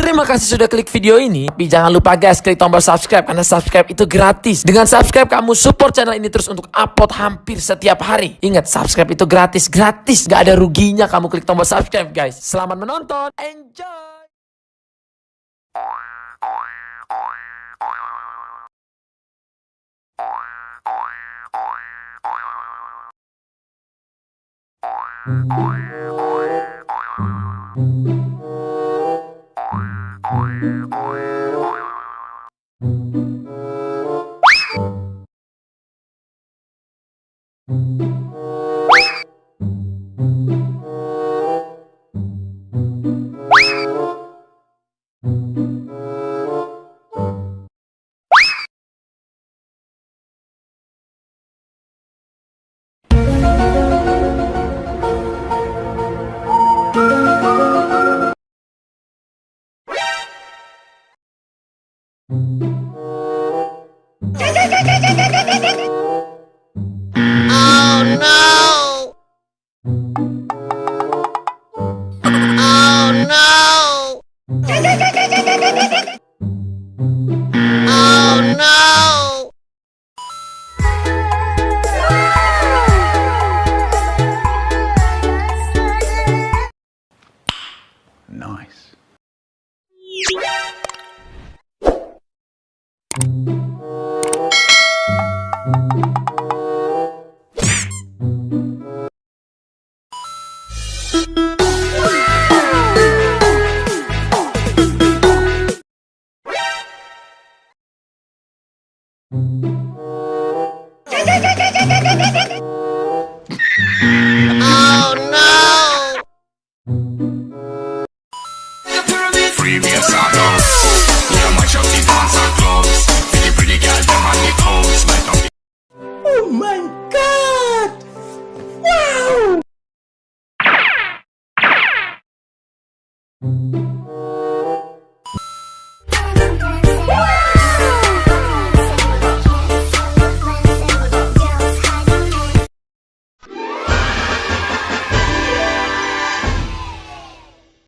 Terima kasih sudah klik video ini. Tapi jangan lupa guys, klik tombol subscribe karena subscribe itu gratis. Dengan subscribe kamu support channel ini terus untuk upload hampir setiap hari. Ingat, subscribe itu gratis, gak ada ruginya kamu klik tombol subscribe guys. Selamat menonton, enjoy. Nice. Previous adults, yeah, much of the dance and clubs. Pretty girl, them and the toes, light up the. Oh my god! Wow!